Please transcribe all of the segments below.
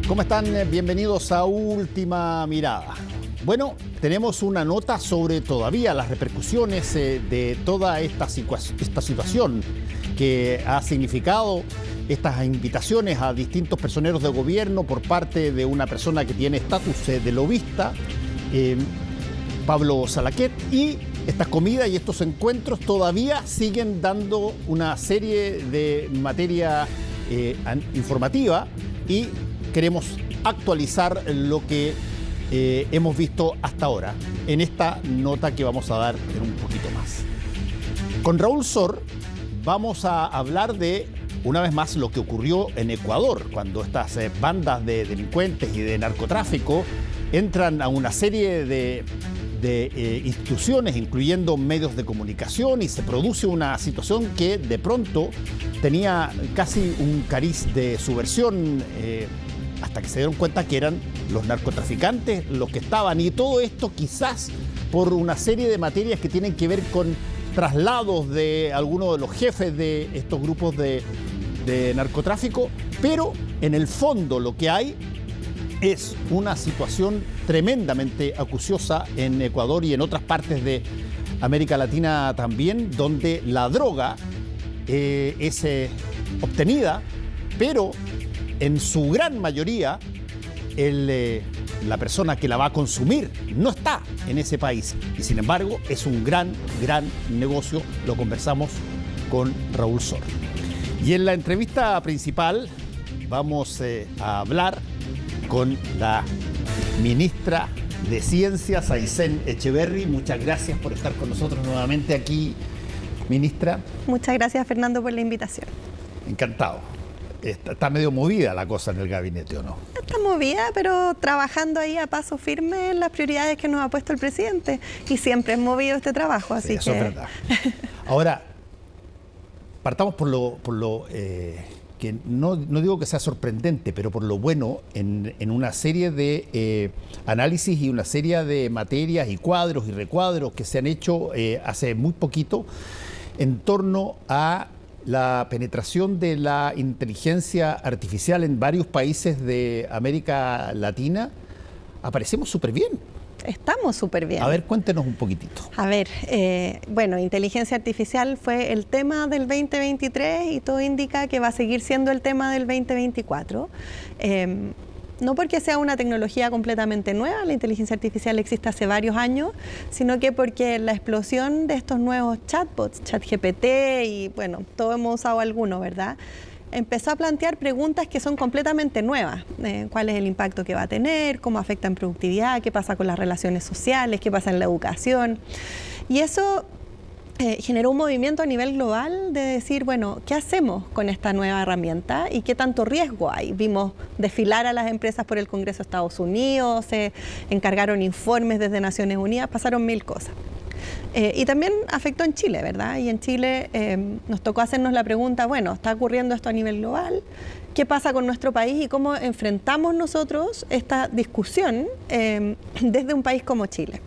¿Cómo están? Bienvenidos a Última Mirada. Bueno, tenemos una nota sobre todavía las repercusiones de toda esta situación que ha significado estas invitaciones a distintos personeros de gobierno por parte de una persona que tiene estatus de lobista, Pablo Salaquet, y estas comidas y estos encuentros todavía siguen dando una serie de materia informativa y queremos actualizar lo que hemos visto hasta ahora en esta nota que vamos a dar en un poquito más. Con Raúl Sor vamos a hablar de, una vez más, lo que ocurrió en Ecuador, cuando estas bandas de delincuentes y de narcotráfico entran a una serie de instituciones, incluyendo medios de comunicación, y se produce una situación que de pronto tenía casi un cariz de subversión, hasta que se dieron cuenta que eran los narcotraficantes los que estaban, y todo esto quizás por una serie de materias que tienen que ver con traslados de algunos de los jefes de estos grupos de narcotráfico, pero en el fondo lo que hay es una situación tremendamente acuciosa en Ecuador y en otras partes de América Latina también, donde la droga es obtenida, pero en su gran mayoría la persona que la va a consumir no está en ese país. Y sin embargo es un gran negocio. Lo conversamos con Raúl Sor. Y en la entrevista principal vamos a hablar con la ministra de Ciencias, Aysén Echeverry. Muchas gracias por estar con nosotros nuevamente aquí, ministra. Muchas gracias, Fernando, por la invitación. Encantado. Está medio movida la cosa en el gabinete, ¿o no? Está movida, pero trabajando ahí a paso firme en las prioridades que nos ha puesto el presidente. Y siempre es movido este trabajo, así sí, eso que... es verdad. Ahora, partamos por lo que no digo que sea sorprendente, pero por lo bueno en una serie de análisis y una serie de materias y cuadros y recuadros que se han hecho hace muy poquito en torno a la penetración de la inteligencia artificial en varios países de América Latina. Aparecemos súper bien. Estamos súper bien. A ver, cuéntenos un poquitito. A ver, bueno, inteligencia artificial fue el tema del 2023 y todo indica que va a seguir siendo el tema del 2024. No porque sea una tecnología completamente nueva, la inteligencia artificial existe hace varios años, sino que porque la explosión de estos nuevos chatbots, ChatGPT y bueno, todos hemos usado alguno, ¿verdad?, empezó a plantear preguntas que son completamente nuevas. ¿Cuál es el impacto que va a tener? ¿Cómo afecta en productividad? ¿Qué pasa con las relaciones sociales? ¿Qué pasa en la educación? Y eso generó un movimiento a nivel global de decir, bueno, ¿qué hacemos con esta nueva herramienta y qué tanto riesgo hay? Vimos desfilar a las empresas por el Congreso de Estados Unidos, se encargaron informes desde Naciones Unidas, pasaron 1000 cosas. Y también afectó en Chile, ¿verdad? Y en Chile nos tocó hacernos la pregunta, bueno, está ocurriendo esto a nivel global, ¿qué pasa con nuestro país y cómo enfrentamos nosotros esta discusión desde un país como Chile?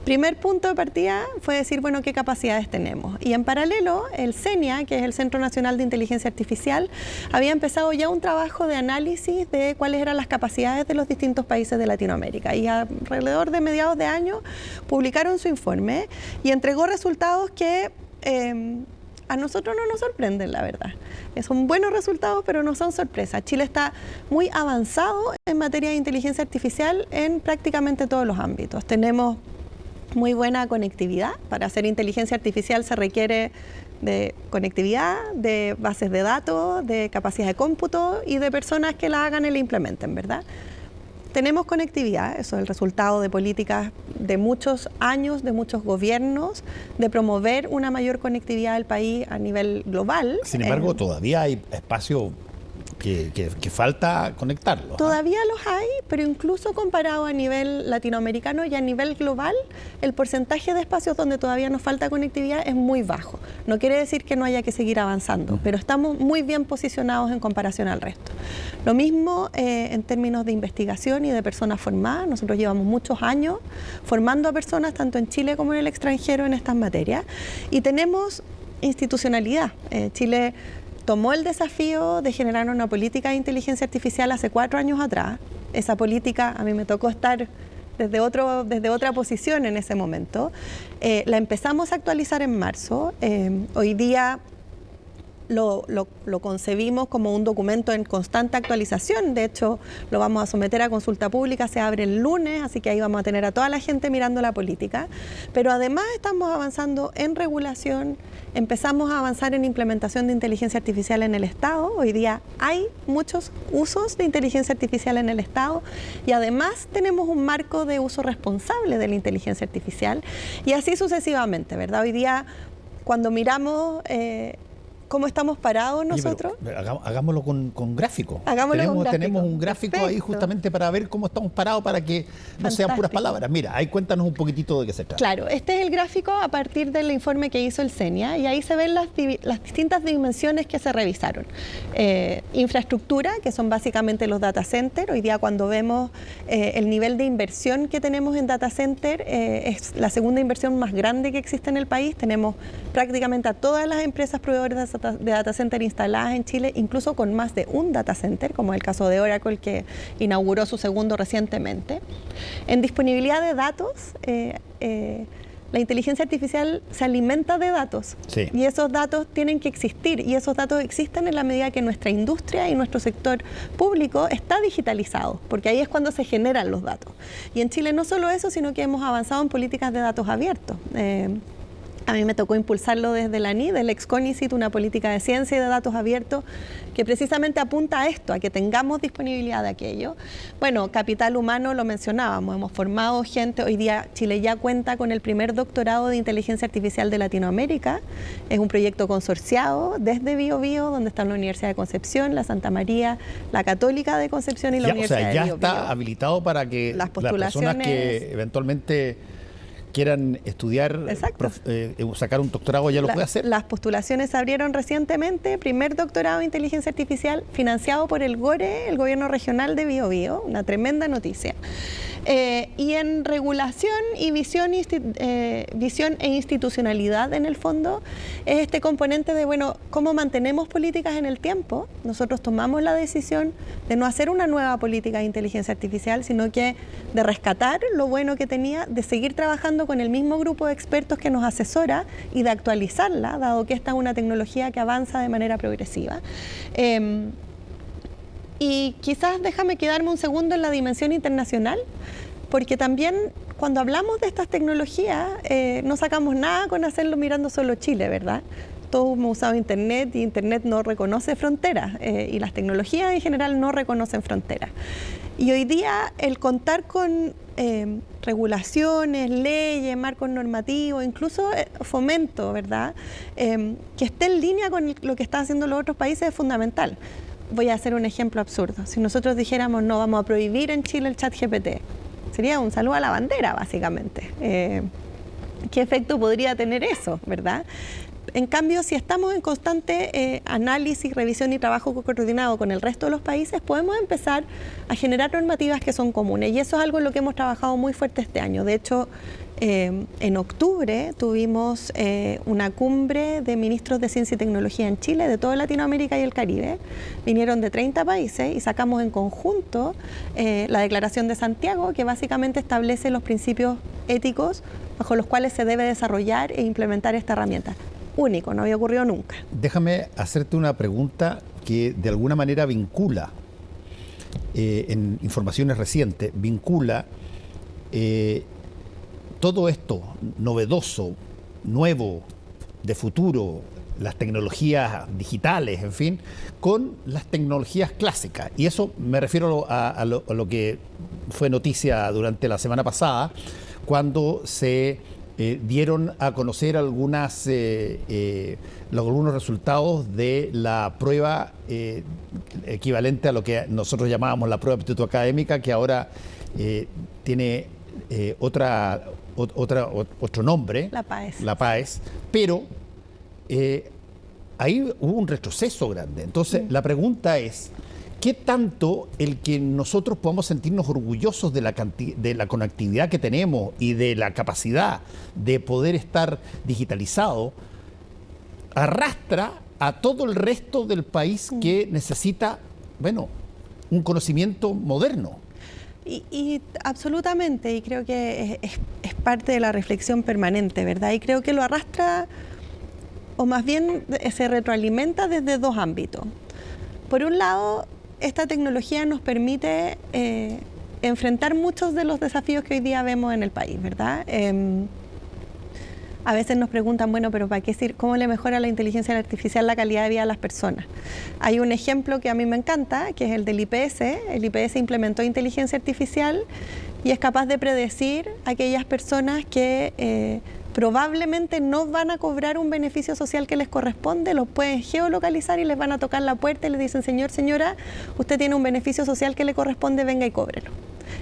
Primer punto de partida fue decir, bueno, ¿qué capacidades tenemos? Y en paralelo, el CENIA, que es el Centro Nacional de Inteligencia Artificial, había empezado ya un trabajo de análisis de cuáles eran las capacidades de los distintos países de Latinoamérica. Y alrededor de mediados de año publicaron su informe y entregó resultados que a nosotros no nos sorprenden, la verdad. Son buenos resultados, pero no son sorpresas. Chile está muy avanzado en materia de inteligencia artificial en prácticamente todos los ámbitos. Tenemos muy buena conectividad. Para hacer inteligencia artificial se requiere de conectividad, de bases de datos, de capacidad de cómputo y de personas que la hagan y la implementen, ¿verdad? Tenemos conectividad, eso es el resultado de políticas de muchos años, de muchos gobiernos, de promover una mayor conectividad del país a nivel global. Sin embargo, todavía hay espacio que falta conectarlos. Todavía los hay, pero incluso comparado a nivel latinoamericano y a nivel global, el porcentaje de espacios donde todavía nos falta conectividad es muy bajo. No quiere decir que no haya que seguir avanzando, pero estamos muy bien posicionados en comparación al resto. Lo mismo en términos de investigación y de personas formadas. Nosotros llevamos muchos años formando a personas tanto en Chile como en el extranjero en estas materias y tenemos institucionalidad. Chile tomó el desafío de generar una política de inteligencia artificial hace 4 años atrás. Esa política, a mí me tocó estar desde otra posición en ese momento. La empezamos a actualizar en marzo. Hoy día lo concebimos como un documento en constante actualización. De hecho, lo vamos a someter a consulta pública, se abre el lunes, así que ahí vamos a tener a toda la gente mirando la política. Pero además estamos avanzando en regulación, empezamos a avanzar en implementación de inteligencia artificial en el Estado. Hoy día hay muchos usos de inteligencia artificial en el Estado y además tenemos un marco de uso responsable de la inteligencia artificial y así sucesivamente, ¿verdad? Hoy día, cuando miramos cómo estamos parados nosotros. Oye, hagámoslo con gráfico. Tenemos un gráfico. Perfecto. Ahí justamente para ver cómo estamos parados, para que no sean puras palabras. Mira, ahí cuéntanos un poquitito de qué se trata. Claro, este es el gráfico a partir del informe que hizo el CENIA y ahí se ven las distintas dimensiones que se revisaron. Infraestructura, que son básicamente los data centers. Hoy día cuando vemos el nivel de inversión que tenemos en data center, es la segunda inversión más grande que existe en el país. Tenemos prácticamente a todas las empresas proveedoras de data center instaladas en Chile, incluso con más de un data center, como el caso de Oracle, que inauguró su segundo recientemente. En disponibilidad de datos, la inteligencia artificial se alimenta de datos, sí, y esos datos tienen que existir, y esos datos existen en la medida que nuestra industria y nuestro sector público está digitalizado, porque ahí es cuando se generan los datos. Y en Chile no solo eso, sino que hemos avanzado en políticas de datos abiertos. A mí me tocó impulsarlo desde la NI, del ex-CONICIT, una política de ciencia y de datos abiertos que precisamente apunta a esto, a que tengamos disponibilidad de aquello. Bueno, capital humano lo mencionábamos, hemos formado gente. Hoy día Chile ya cuenta con el primer doctorado de inteligencia artificial de Latinoamérica. Es un proyecto consorciado desde Biobío, donde están la Universidad de Concepción, la Santa María, la Católica de Concepción y la Universidad de Biobío. Ya está habilitado para que las personas que eventualmente quieran estudiar, sacar un doctorado, ya lo puede hacer. Las postulaciones se abrieron recientemente, primer doctorado de inteligencia artificial financiado por el GORE, el gobierno regional de Biobío, una tremenda noticia. Y en regulación y visión e institucionalidad en el fondo es este componente de, bueno, cómo mantenemos políticas en el tiempo. Nosotros tomamos la decisión de no hacer una nueva política de inteligencia artificial, sino que de rescatar lo bueno que tenía, de seguir trabajando con el mismo grupo de expertos que nos asesora y de actualizarla, dado que esta es una tecnología que avanza de manera progresiva. Y quizás déjame quedarme un segundo en la dimensión internacional, porque también cuando hablamos de estas tecnologías no sacamos nada con hacerlo mirando solo Chile, ¿verdad? Todos hemos usado Internet y Internet no reconoce fronteras y las tecnologías en general no reconocen fronteras. Y hoy día el contar con regulaciones, leyes, marcos normativos, incluso fomento, ¿verdad? Que esté en línea con lo que están haciendo los otros países es fundamental. Voy a hacer un ejemplo absurdo. Si nosotros dijéramos no, vamos a prohibir en Chile el ChatGPT, sería un saludo a la bandera, básicamente. ¿Qué efecto podría tener eso, verdad? En cambio, si estamos en constante análisis, revisión y trabajo coordinado con el resto de los países, podemos empezar a generar normativas que son comunes. Y eso es algo en lo que hemos trabajado muy fuerte este año. De hecho, en octubre tuvimos una cumbre de ministros de ciencia y tecnología en Chile, de toda Latinoamérica y el Caribe. Vinieron de 30 países y sacamos en conjunto la Declaración de Santiago, que básicamente establece los principios éticos bajo los cuales se debe desarrollar e implementar esta herramienta. Único, no había ocurrido nunca. Déjame hacerte una pregunta que de alguna manera vincula, en informaciones recientes, vincula todo esto novedoso, nuevo, de futuro, las tecnologías digitales, en fin, con las tecnologías clásicas. Y eso me refiero a lo que fue noticia durante la semana pasada, cuando se dieron a conocer algunos resultados de la prueba equivalente a lo que nosotros llamábamos la prueba de aptitud académica, que ahora tiene otro nombre, la PAES, pero ahí hubo un retroceso grande. Entonces, la pregunta es, ¿qué tanto el que nosotros podamos sentirnos orgullosos de la conectividad que tenemos y de la capacidad de poder estar digitalizado arrastra a todo el resto del país que necesita, bueno, un conocimiento moderno. Y absolutamente, y creo que es parte de la reflexión permanente, ¿verdad? Y creo que lo arrastra, o más bien se retroalimenta desde dos ámbitos. Por un lado, esta tecnología nos permite enfrentar muchos de los desafíos que hoy día vemos en el país, ¿verdad? A veces nos preguntan, bueno, pero ¿para qué decir cómo le mejora la inteligencia artificial la calidad de vida a las personas? Hay un ejemplo que a mí me encanta, que es el del IPS. El IPS implementó inteligencia artificial y es capaz de predecir a aquellas personas que probablemente no van a cobrar un beneficio social que les corresponde, los pueden geolocalizar y les van a tocar la puerta y les dicen, señor, señora, usted tiene un beneficio social que le corresponde, venga y cóbrelo.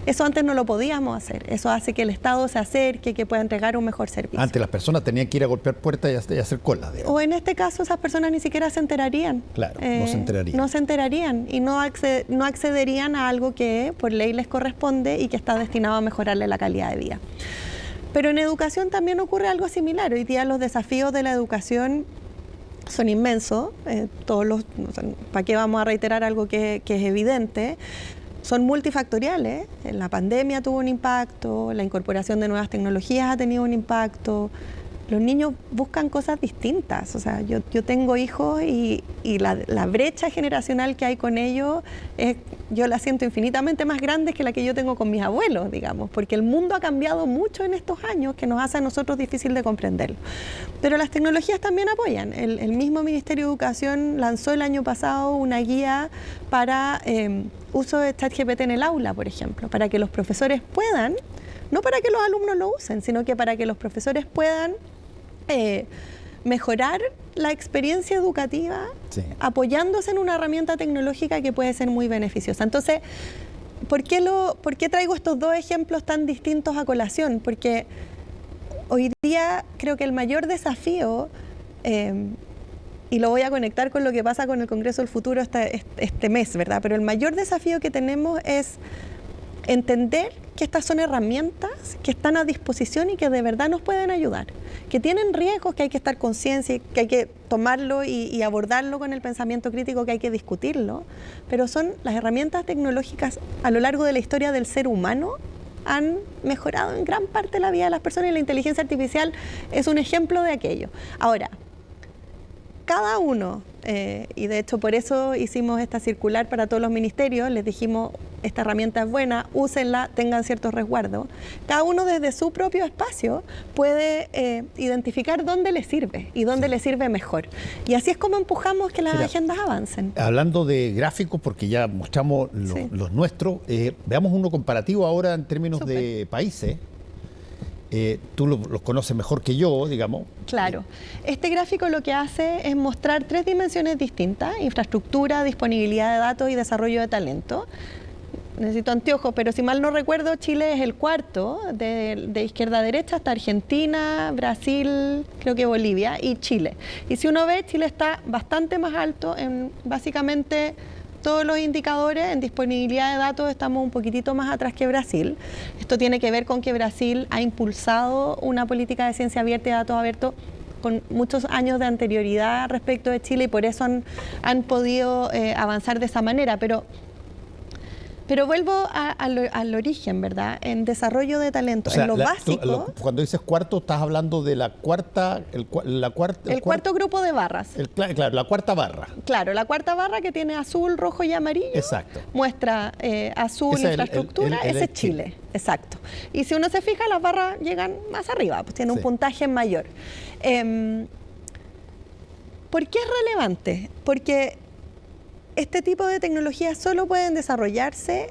Eso antes no lo podíamos hacer. Eso hace que el Estado se acerque, que pueda entregar un mejor servicio. Antes las personas tenían que ir a golpear puertas y hacer cola, digamos. O en este caso esas personas ni siquiera se enterarían. Claro, no se enterarían. No se enterarían y no accederían a algo que por ley les corresponde y que está destinado a mejorarle la calidad de vida. Pero en educación también ocurre algo similar. Hoy día los desafíos de la educación son inmensos. ¿Para qué vamos a reiterar algo que es evidente? Son multifactoriales. La pandemia tuvo un impacto, la incorporación de nuevas tecnologías ha tenido un impacto. Los niños buscan cosas distintas. O sea, yo tengo hijos y la brecha generacional que hay con ellos, yo la siento infinitamente más grande que la que yo tengo con mis abuelos, digamos, porque el mundo ha cambiado mucho en estos años que nos hace a nosotros difícil de comprenderlo. Pero las tecnologías también apoyan. El mismo Ministerio de Educación lanzó el año pasado una guía para uso de ChatGPT en el aula, por ejemplo, para que los profesores puedan, no para que los alumnos lo usen, sino que para que los profesores puedan mejorar la experiencia educativa, sí, apoyándose en una herramienta tecnológica que puede ser muy beneficiosa. Entonces, ¿por qué traigo estos dos ejemplos tan distintos a colación? Porque hoy día creo que el mayor desafío, y lo voy a conectar con lo que pasa con el Congreso del Futuro este mes, ¿verdad? Pero el mayor desafío que tenemos es entender que estas son herramientas que están a disposición y que de verdad nos pueden ayudar, que tienen riesgos, que hay que estar conscientes, que hay que tomarlo y abordarlo con el pensamiento crítico, que hay que discutirlo, pero son las herramientas tecnológicas a lo largo de la historia del ser humano han mejorado en gran parte la vida de las personas y la inteligencia artificial es un ejemplo de aquello. Ahora, cada uno, y de hecho por eso hicimos esta circular para todos los ministerios, les dijimos, esta herramienta es buena, úsenla, tengan ciertos resguardos. Cada uno desde su propio espacio puede identificar dónde le sirve y dónde le sirve mejor. Y así es como empujamos que las agendas avancen. Hablando de gráficos, porque ya mostramos los nuestros, veamos uno comparativo ahora en términos de países. Tú los conoces mejor que yo, digamos. Claro. Este gráfico lo que hace es mostrar tres dimensiones distintas: infraestructura, disponibilidad de datos y desarrollo de talento. Necesito anteojos, pero si mal no recuerdo, Chile es el cuarto, de izquierda a derecha, hasta Argentina, Brasil, creo que Bolivia y Chile. Y si uno ve, Chile está bastante más alto en básicamente todos los indicadores. En disponibilidad de datos estamos un poquitito más atrás que Brasil. Esto tiene que ver con que Brasil ha impulsado una política de ciencia abierta y datos abiertos con muchos años de anterioridad respecto de Chile y por eso han podido avanzar de esa manera. Pero vuelvo al origen, ¿verdad? En desarrollo de talento, o sea, en lo básico. Cuando dices cuarto, estás hablando de la cuarta... El cuarto grupo de barras. Claro, la cuarta barra. Claro, la cuarta barra que tiene azul, rojo y amarillo. Exacto. Muestra azul, ese infraestructura, ese es Chile. Exacto. Y si uno se fija, las barras llegan más arriba, pues tiene un puntaje mayor. ¿Por qué es relevante? Porque este tipo de tecnologías solo pueden desarrollarse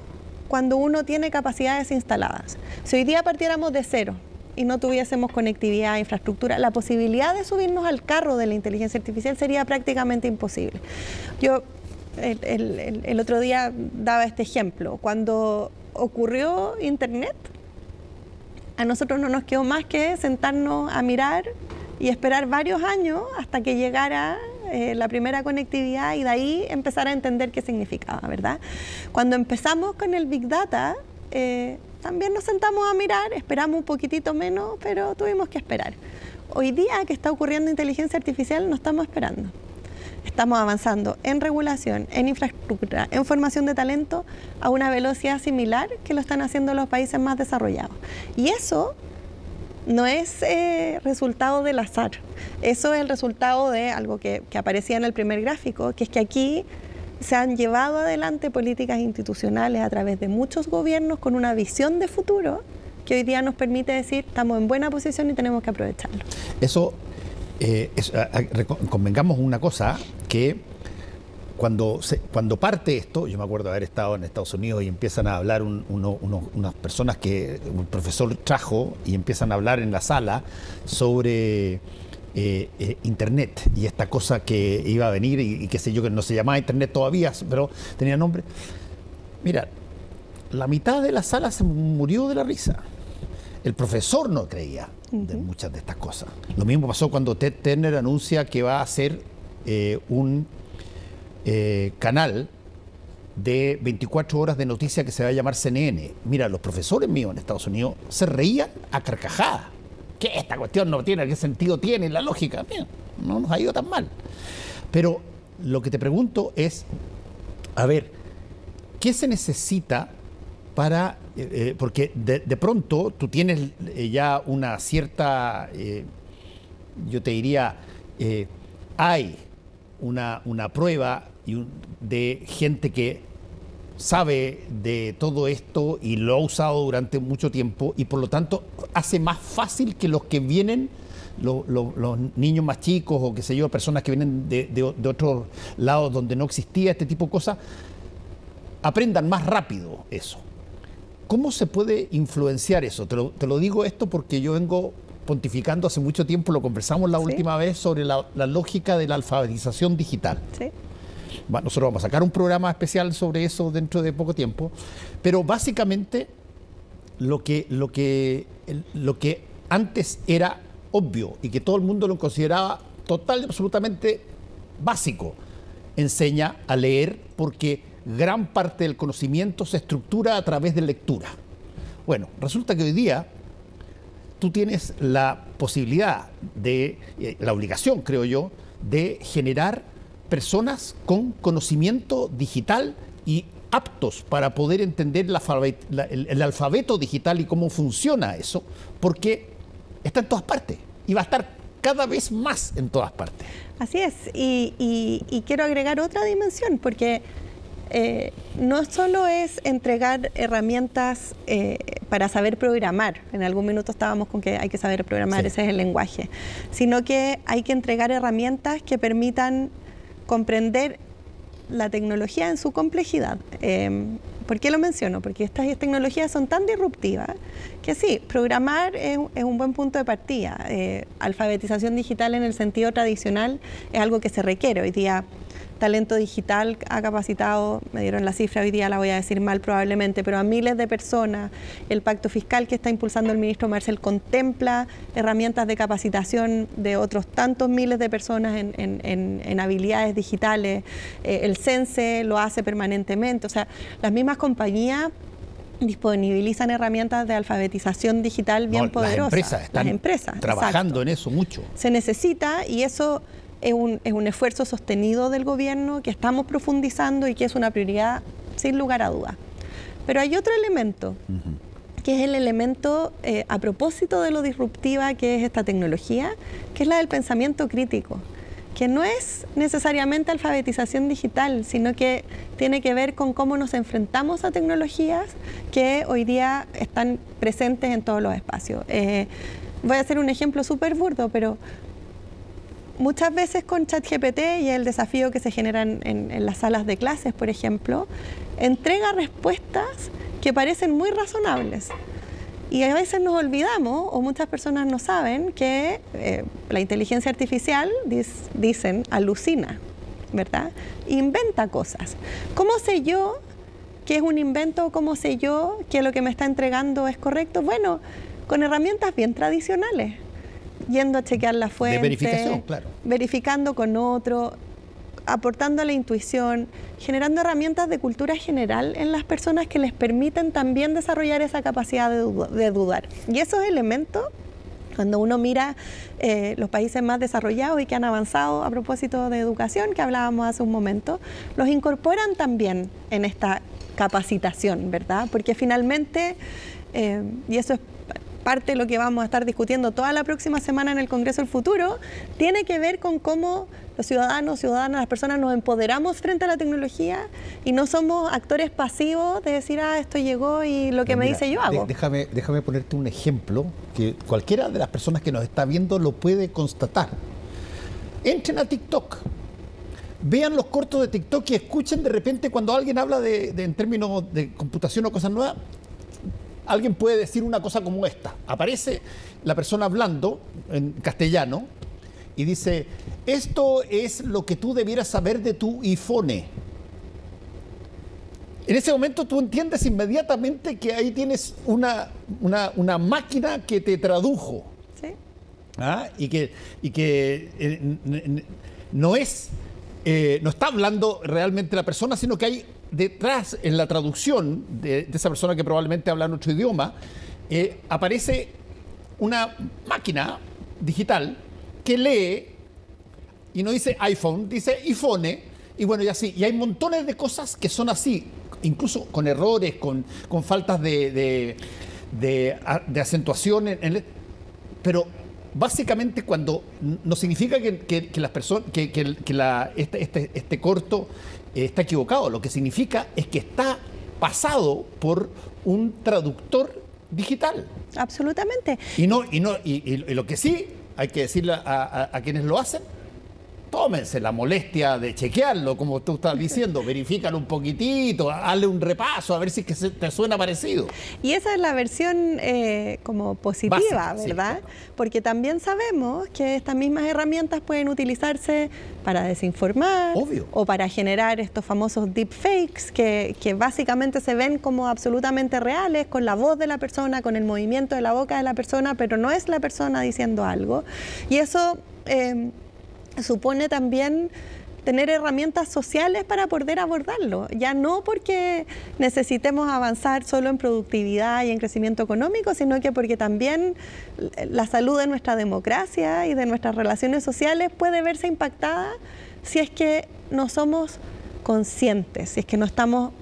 cuando uno tiene capacidades instaladas. Si hoy día partiéramos de cero y no tuviésemos conectividad, infraestructura, la posibilidad de subirnos al carro de la inteligencia artificial sería prácticamente imposible. Yo el otro día daba este ejemplo. Cuando ocurrió Internet, a nosotros no nos quedó más que sentarnos a mirar y esperar varios años hasta que llegara la primera conectividad y de ahí empezar a entender qué significaba, ¿verdad? Cuando empezamos con el Big Data, también nos sentamos a mirar, esperamos un poquitito menos, pero tuvimos que esperar. Hoy día que está ocurriendo inteligencia artificial, no estamos esperando. estamos avanzando en regulación, en infraestructura, en formación de talento a una velocidad similar que lo están haciendo los países más desarrollados. Y eso no es resultado del azar, eso es el resultado de algo que aparecía en el primer gráfico, que es que aquí se han llevado adelante políticas institucionales a través de muchos gobiernos con una visión de futuro que hoy día nos permite decir estamos en buena posición y tenemos que aprovecharlo. Eso, convengamos una cosa, que cuando parte esto, yo me acuerdo de haber estado en Estados Unidos y empiezan a hablar unas personas que un profesor trajo y empiezan a hablar en la sala sobre Internet y esta cosa que iba a venir y qué sé yo, que no se llamaba Internet todavía, pero tenía nombre. Mira, la mitad de la sala se murió de la risa. El profesor no creía de muchas de estas cosas. Lo mismo pasó cuando Ted Turner anuncia que va a hacer un canal de 24 horas de noticias que se va a llamar CNN. Mira, los profesores míos en Estados Unidos se reían a carcajadas. ¿Qué esta cuestión no tiene? ¿Qué sentido tiene la lógica? Bien, no nos ha ido tan mal. Pero lo que te pregunto es, a ver, ¿qué se necesita para...? Porque de pronto tú tienes ya una cierta, yo te diría, hay una prueba de gente que sabe de todo esto y lo ha usado durante mucho tiempo y por lo tanto hace más fácil que los que vienen, los niños más chicos o qué sé yo, personas que vienen de otros lados donde no existía este tipo de cosas, aprendan más rápido eso. ¿Cómo se puede influenciar eso? Te lo digo esto porque yo vengo pontificando hace mucho tiempo, lo conversamos la última vez, sobre la lógica de la alfabetización digital. Sí. Nosotros vamos a sacar un programa especial sobre eso dentro de poco tiempo, pero básicamente lo que antes era obvio y que todo el mundo lo consideraba total y absolutamente básico, enseña a leer porque gran parte del conocimiento se estructura a través de lectura. Bueno, resulta que hoy día tú tienes la posibilidad la obligación, creo yo, de generar personas con conocimiento digital y aptos para poder entender el alfabeto digital y cómo funciona eso, porque está en todas partes y va a estar cada vez más en todas partes. Así es, y quiero agregar otra dimensión, porque no solo es entregar herramientas para saber programar, en algún minuto estábamos con que hay que saber programar, sí, ese es el lenguaje, sino que hay que entregar herramientas que permitan comprender la tecnología en su complejidad. ¿Por qué lo menciono? Porque estas tecnologías son tan disruptivas que sí, programar es un buen punto de partida. Alfabetización digital en el sentido tradicional es algo que se requiere. Hoy día talento digital ha capacitado, me dieron la cifra hoy día, la voy a decir mal probablemente, pero a miles de personas. El pacto fiscal que está impulsando el ministro Marcel contempla herramientas de capacitación de otros tantos miles de personas en habilidades digitales. El CENSE lo hace permanentemente. O sea, las mismas compañías disponibilizan herramientas de alfabetización digital bien poderosas. Las empresas están trabajando, exacto, en eso mucho. Se necesita, y eso es un esfuerzo sostenido del gobierno que estamos profundizando y que es una prioridad sin lugar a dudas. Pero hay otro elemento, que es el elemento a propósito de lo disruptiva que es esta tecnología, que es la del pensamiento crítico, que no es necesariamente alfabetización digital, sino que tiene que ver con cómo nos enfrentamos a tecnologías que hoy día están presentes en todos los espacios. Voy a hacer un ejemplo súper burdo, pero muchas veces con ChatGPT y el desafío que se generan en las salas de clases, por ejemplo, entrega respuestas que parecen muy razonables. Y a veces nos olvidamos, o muchas personas no saben, que la inteligencia artificial, dicen, alucina, ¿verdad? Inventa cosas. ¿Cómo sé yo que es un invento? ¿Cómo sé yo que lo que me está entregando es correcto? Bueno, con herramientas bien tradicionales. Yendo a chequear la fuente, de verificación, claro, verificando con otro, aportando la intuición, generando herramientas de cultura general en las personas que les permiten también desarrollar esa capacidad de dudar. Y esos elementos Cuando uno mira los países más desarrollados y que han avanzado a propósito de educación, que hablábamos hace un momento, los incorporan también en esta capacitación, ¿verdad? Porque finalmente, y eso es parte de lo que vamos a estar discutiendo toda la próxima semana en el Congreso del Futuro, tiene que ver con cómo los ciudadanas, las personas nos empoderamos frente a la tecnología y no somos actores pasivos de decir, esto llegó y lo que me dice yo hago. Déjame ponerte un ejemplo que cualquiera de las personas que nos está viendo lo puede constatar. Entren a TikTok, vean los cortos de TikTok y escuchen de repente cuando alguien habla en términos de computación o cosas nuevas. Alguien puede decir una cosa como esta. Aparece la persona hablando en castellano y dice, esto es lo que tú debieras saber de tu iPhone. En ese momento tú entiendes inmediatamente que ahí tienes una máquina que te tradujo. ¿Sí? Y que no está hablando realmente la persona, sino que hay detrás, en la traducción de esa persona que probablemente habla en otro idioma, aparece una máquina digital que lee y no dice iPhone, dice iPhone, y bueno, y así. Y hay montones de cosas que son así, incluso con errores, con faltas de acentuación, pero básicamente cuando no significa que las personas, este corto está equivocado, lo que significa es que está pasado por un traductor digital. Absolutamente. Y lo que sí hay que decirle a quienes lo hacen, tómense la molestia de chequearlo, como tú estás diciendo, verifícalo un poquitito, hazle un repaso, a ver si es que te suena parecido. Y esa es la versión como positiva, básica, ¿verdad? Sí, claro. Porque también sabemos que estas mismas herramientas pueden utilizarse para desinformar. Obvio. O para generar estos famosos deepfakes que básicamente se ven como absolutamente reales, con la voz de la persona, con el movimiento de la boca de la persona, pero no es la persona diciendo algo. Y eso supone también tener herramientas sociales para poder abordarlo, ya no porque necesitemos avanzar solo en productividad y en crecimiento económico, sino que porque también la salud de nuestra democracia y de nuestras relaciones sociales puede verse impactada si es que no somos conscientes, si es que no estamos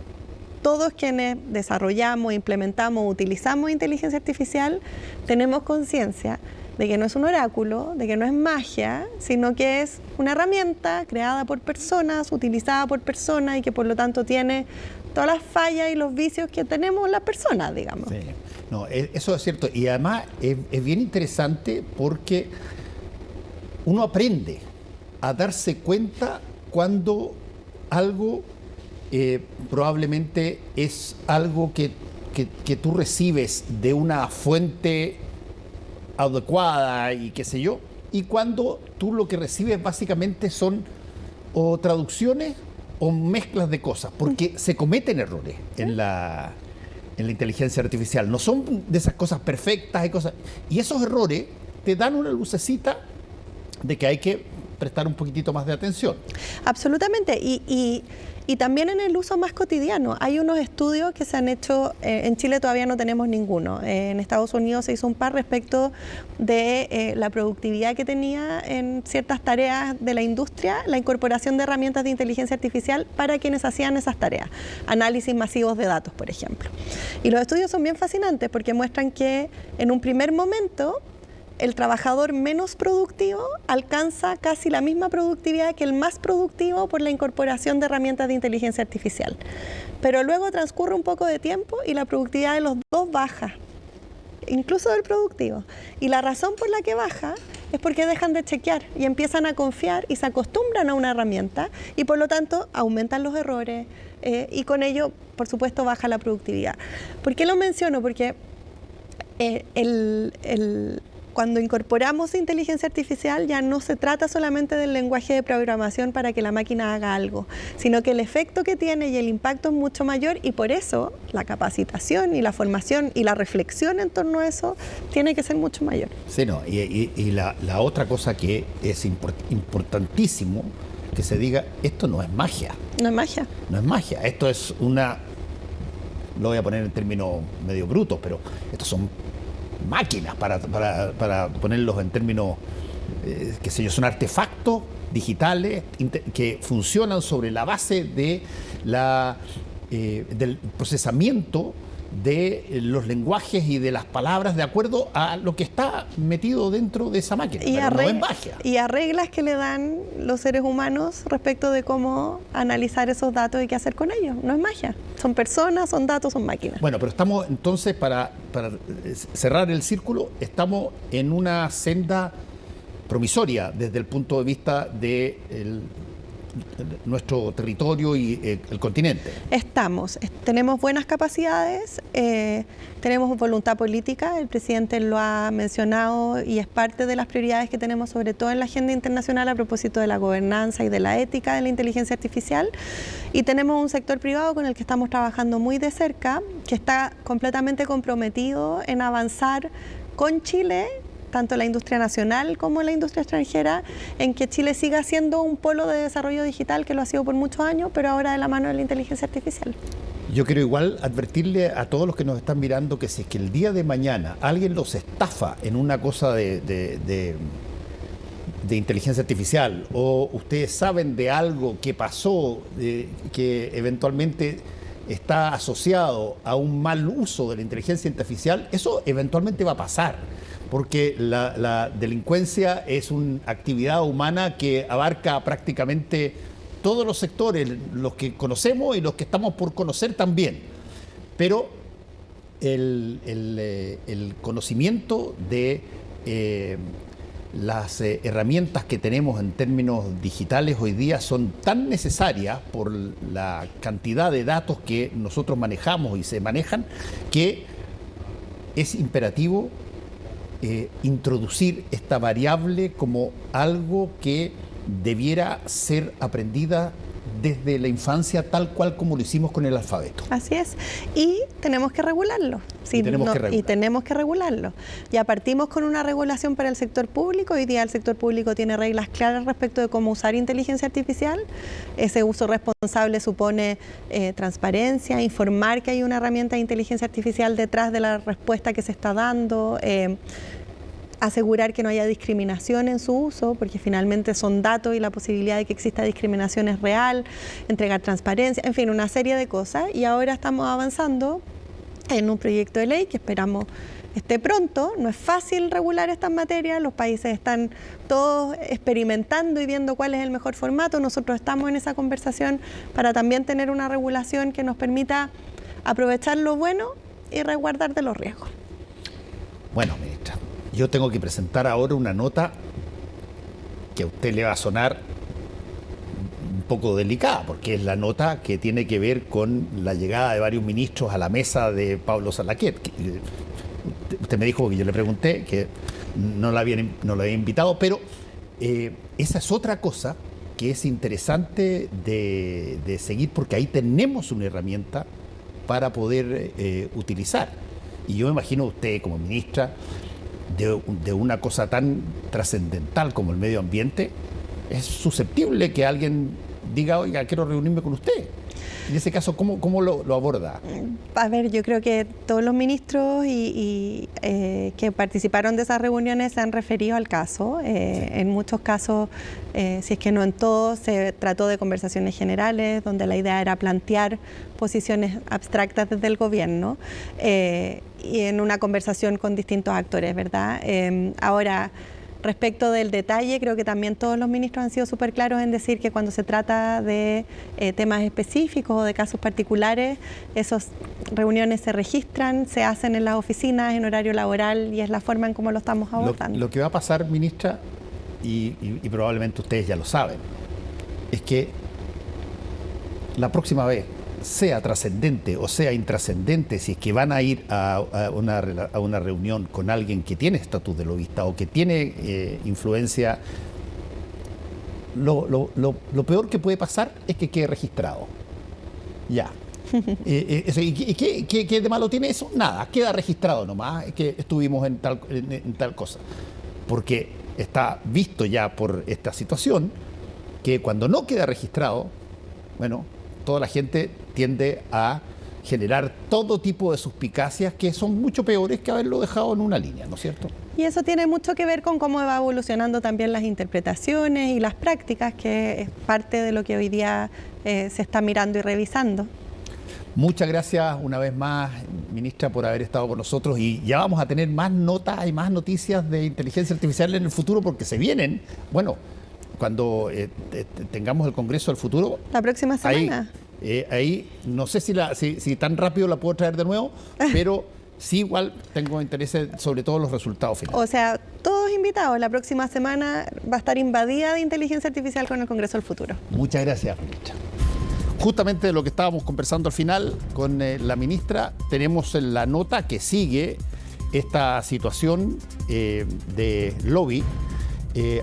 todos quienes desarrollamos, implementamos, utilizamos inteligencia artificial, tenemos conciencia de que no es un oráculo, de que no es magia, sino que es una herramienta creada por personas, utilizada por personas y que por lo tanto tiene todas las fallas y los vicios que tenemos las personas, digamos. Sí. No, eso es cierto. Y además es bien interesante porque uno aprende a darse cuenta cuando algo probablemente es algo que tú recibes de una fuente adecuada y qué sé yo, y cuando tú lo que recibes básicamente son o traducciones o mezclas de cosas, porque se cometen errores en la inteligencia artificial, no son de esas cosas perfectas y esos errores te dan una lucecita de que hay que prestar un poquitito más de atención. Absolutamente, y también en el uso más cotidiano. Hay unos estudios que se han hecho, en Chile todavía no tenemos ninguno, en Estados Unidos se hizo un par respecto de la productividad que tenía en ciertas tareas de la industria, la incorporación de herramientas de inteligencia artificial para quienes hacían esas tareas, análisis masivos de datos, por ejemplo. Y los estudios son bien fascinantes porque muestran que en un primer momento el trabajador menos productivo alcanza casi la misma productividad que el más productivo por la incorporación de herramientas de inteligencia artificial. Pero luego transcurre un poco de tiempo y la productividad de los dos baja, incluso del productivo. Y la razón por la que baja es porque dejan de chequear y empiezan a confiar y se acostumbran a una herramienta y por lo tanto aumentan los errores y con ello, por supuesto, baja la productividad. ¿Por qué lo menciono? Porque cuando incorporamos inteligencia artificial ya no se trata solamente del lenguaje de programación para que la máquina haga algo, sino que el efecto que tiene y el impacto es mucho mayor y por eso la capacitación y la formación y la reflexión en torno a eso tiene que ser mucho mayor. Sí, no, y la otra cosa que es importantísimo que se diga, esto no es magia. No es magia. No es magia, esto es lo voy a poner en términos medio brutos, pero estos son máquinas, para ponerlos en términos, qué sé yo, son artefactos digitales que funcionan sobre la base de del procesamiento de los lenguajes y de las palabras de acuerdo a lo que está metido dentro de esa máquina, pero no en magia. Y a reglas que le dan los seres humanos respecto de cómo analizar esos datos y qué hacer con ellos. No es magia, son personas, son datos, son máquinas. Bueno, pero estamos entonces, para cerrar el círculo, estamos en una senda promisoria desde el punto de vista de nuestro territorio y el continente. Tenemos buenas capacidades, tenemos voluntad política, el presidente lo ha mencionado y es parte de las prioridades que tenemos, sobre todo en la agenda internacional a propósito de la gobernanza y de la ética de la inteligencia artificial, y tenemos un sector privado con el que estamos trabajando muy de cerca, que está completamente comprometido en avanzar con Chile, tanto la industria nacional como la industria extranjera, en que Chile siga siendo un polo de desarrollo digital, que lo ha sido por muchos años, pero ahora de la mano de la inteligencia artificial. Yo quiero igual advertirle a todos los que nos están mirando que si es que el día de mañana alguien los estafa en una cosa de inteligencia artificial, o ustedes saben de algo que pasó, que eventualmente está asociado a un mal uso de la inteligencia artificial, eso eventualmente va a pasar. Porque la delincuencia es una actividad humana que abarca prácticamente todos los sectores, los que conocemos y los que estamos por conocer también. Pero el conocimiento de las herramientas que tenemos en términos digitales hoy día son tan necesarias por la cantidad de datos que nosotros manejamos y se manejan, que es imperativo introducir esta variable como algo que debiera ser aprendida desde la infancia, tal cual como lo hicimos con el alfabeto. Así es, y tenemos que regularlo. Sí, tenemos que regularlo. Ya partimos con una regulación para el sector público. Hoy día el sector público tiene reglas claras respecto de cómo usar inteligencia artificial. Ese uso responsable supone transparencia, informar que hay una herramienta de inteligencia artificial detrás de la respuesta que se está dando, asegurar que no haya discriminación en su uso, porque finalmente son datos y la posibilidad de que exista discriminación es real, entregar transparencia, en fin, una serie de cosas. Y ahora estamos avanzando en un proyecto de ley que esperamos esté pronto. No es fácil regular estas materias, los países están todos experimentando y viendo cuál es el mejor formato. Nosotros estamos en esa conversación para también tener una regulación que nos permita aprovechar lo bueno y resguardar de los riesgos. Bueno, ministra, yo tengo que presentar ahora una nota que a usted le va a sonar un poco delicada, porque es la nota que tiene que ver con la llegada de varios ministros a la mesa de Pablo Salaquet. Usted me dijo, que yo le pregunté, que no lo había invitado, pero esa es otra cosa que es interesante de seguir, porque ahí tenemos una herramienta para poder utilizar. Y yo me imagino usted como ministra de una cosa tan trascendental como el medio ambiente, es susceptible que alguien diga, oiga, quiero reunirme con usted. En ese caso, ¿cómo lo aborda? A ver, yo creo que todos los ministros que participaron de esas reuniones se han referido al caso. Sí. En muchos casos, si es que no en todos, se trató de conversaciones generales, donde la idea era plantear posiciones abstractas desde el gobierno y en una conversación con distintos actores, ¿verdad? Ahora, respecto del detalle, creo que también todos los ministros han sido súper claros en decir que cuando se trata de temas específicos o de casos particulares, esas reuniones se registran, se hacen en las oficinas, en horario laboral, y es la forma en cómo lo estamos abordando. Lo que va a pasar, ministra, y probablemente ustedes ya lo saben, es que la próxima vez, sea trascendente o sea intrascendente, si es que van a ir a una reunión con alguien que tiene estatus de lobista o que tiene influencia, lo peor que puede pasar es que quede registrado. Ya. ¿Y qué de malo tiene eso? Nada, queda registrado nomás, es que estuvimos en tal cosa. Porque está visto ya por esta situación que cuando no queda registrado, bueno, toda la gente tiende a generar todo tipo de suspicacias que son mucho peores que haberlo dejado en una línea, ¿no es cierto? Y eso tiene mucho que ver con cómo va evolucionando también las interpretaciones y las prácticas, que es parte de lo que hoy día se está mirando y revisando. Muchas gracias una vez más, ministra, por haber estado con nosotros, y ya vamos a tener más notas y más noticias de inteligencia artificial en el futuro, porque se vienen, bueno, cuando tengamos el Congreso del futuro. La próxima semana. Ahí no sé si tan rápido la puedo traer de nuevo, pero sí igual tengo interés sobre todo los resultados finales. O sea, todos invitados. La próxima semana va a estar invadida de inteligencia artificial con el Congreso del futuro. Muchas gracias, ministra. Justamente de lo que estábamos conversando al final con la ministra, tenemos en la nota que sigue esta situación de lobby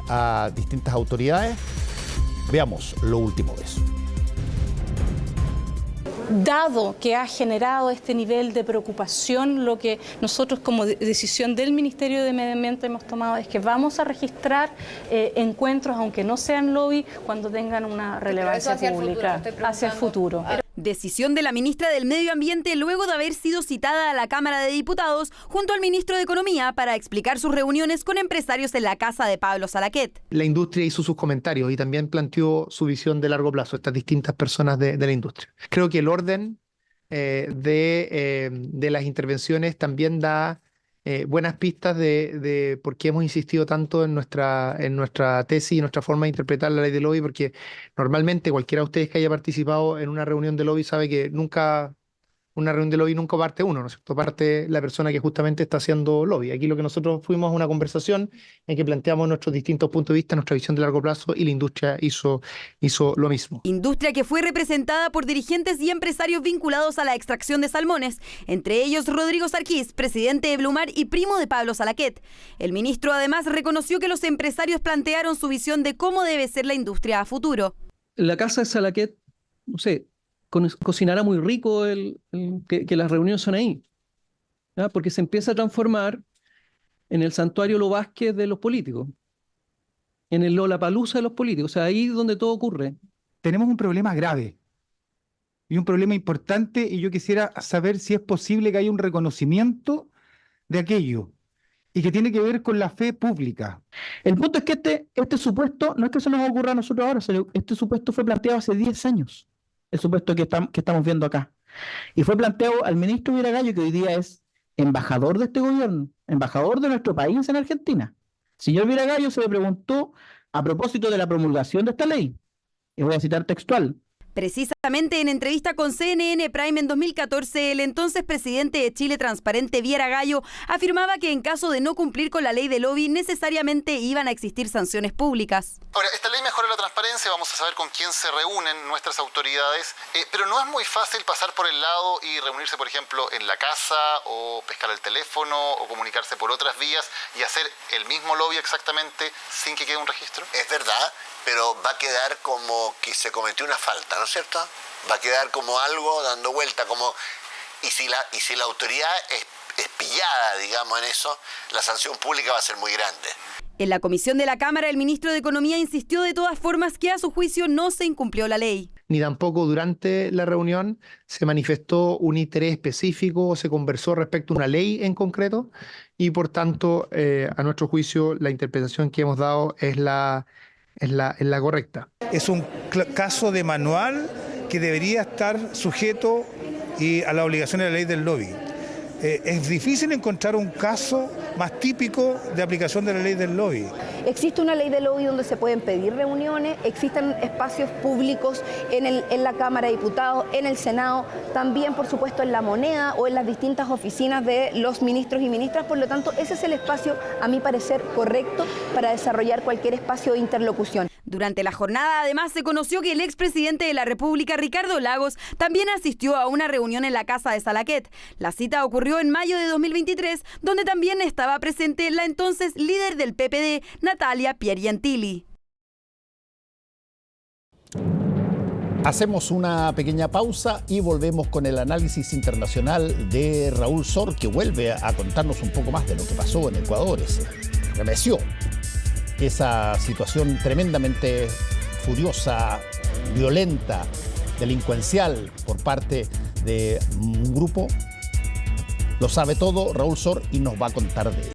a distintas autoridades. Veamos lo último de eso. Dado que ha generado este nivel de preocupación, lo que nosotros como decisión del Ministerio de Medio Ambiente hemos tomado es que vamos a registrar encuentros, aunque no sean lobby, cuando tengan una relevancia pública hacia el futuro. Decisión de la ministra del Medio Ambiente luego de haber sido citada a la Cámara de Diputados junto al ministro de Economía para explicar sus reuniones con empresarios en la casa de Pablo Salaquet. La industria hizo sus comentarios y también planteó su visión de largo plazo, estas distintas personas de la industria. Creo que el orden de las intervenciones también da buenas pistas de por qué hemos insistido tanto en nuestra tesis y nuestra forma de interpretar la ley de lobby, porque normalmente cualquiera de ustedes que haya participado en una reunión de lobby sabe que una reunión de lobby nunca parte uno, ¿no es cierto? Parte la persona que justamente está haciendo lobby. Aquí lo que nosotros fuimos a una conversación en que planteamos nuestros distintos puntos de vista, nuestra visión de largo plazo, y la industria hizo lo mismo. Industria que fue representada por dirigentes y empresarios vinculados a la extracción de salmones, entre ellos Rodrigo Sarquís, presidente de Blumar y primo de Pablo Salaquet. El ministro además reconoció que los empresarios plantearon su visión de cómo debe ser la industria a futuro. La casa de Salaquet, no sé, cocinará muy rico que las reuniones son ahí, ¿ya? Porque se empieza a transformar en el santuario Lo Vázquez de los políticos, en el Lollapalooza de los políticos, o sea, ahí donde todo ocurre. Tenemos un problema grave y un problema importante, y yo quisiera saber si es posible que haya un reconocimiento de aquello y que tiene que ver con la fe pública. El punto es que este supuesto, no es que se nos ocurra a nosotros ahora, este supuesto fue planteado hace 10 años. El supuesto que estamos viendo acá. Y fue planteado al ministro Viera-Gallo, que hoy día es embajador de este gobierno, embajador de nuestro país en Argentina. Señor Viera-Gallo se le preguntó a propósito de la promulgación de esta ley, y voy a citar textual. Precisamente en entrevista con CNN Prime en 2014, el entonces presidente de Chile Transparente, Viera-Gallo, afirmaba que en caso de no cumplir con la ley de lobby, necesariamente iban a existir sanciones públicas. Ahora, esta ley mejora la transparencia, vamos a saber con quién se reúnen nuestras autoridades, pero no es muy fácil pasar por el lado y reunirse, por ejemplo, en la casa, o pescar el teléfono, o comunicarse por otras vías y hacer el mismo lobby exactamente sin que quede un registro. Es verdad, pero va a quedar como que se cometió una falta, ¿no es cierto? Va a quedar como algo dando vuelta, como y si la autoridad es pillada, digamos, en eso, la sanción pública va a ser muy grande. En la comisión de la Cámara, el ministro de Economía insistió de todas formas que a su juicio no se incumplió la ley. Ni tampoco durante la reunión se manifestó un interés específico o se conversó respecto a una ley en concreto, y por tanto, a nuestro juicio, la interpretación que hemos dado es la correcta. Es un caso de manual que debería estar sujeto a la obligación de la ley del lobby. Es difícil encontrar un caso más típico de aplicación de la ley del lobby. Existe una ley de lobby donde se pueden pedir reuniones, existen espacios públicos en la Cámara de Diputados, en el Senado, también por supuesto en La Moneda o en las distintas oficinas de los ministros y ministras. Por lo tanto, ese es el espacio, a mi parecer, correcto para desarrollar cualquier espacio de interlocución. Durante la jornada, además, se conoció que el expresidente de la República, Ricardo Lagos, también asistió a una reunión en la casa de Salaquet. La cita ocurrió en mayo de 2023, donde también estaba presente la entonces líder del PPD, Natalia Piergentili. Hacemos una pequeña pausa y volvemos con el análisis internacional de Raúl Sor, que vuelve a contarnos un poco más de lo que pasó en Ecuador. Remeció esa situación tremendamente furiosa, violenta, delincuencial por parte de un grupo, lo sabe todo Raúl Sor y nos va a contar de él.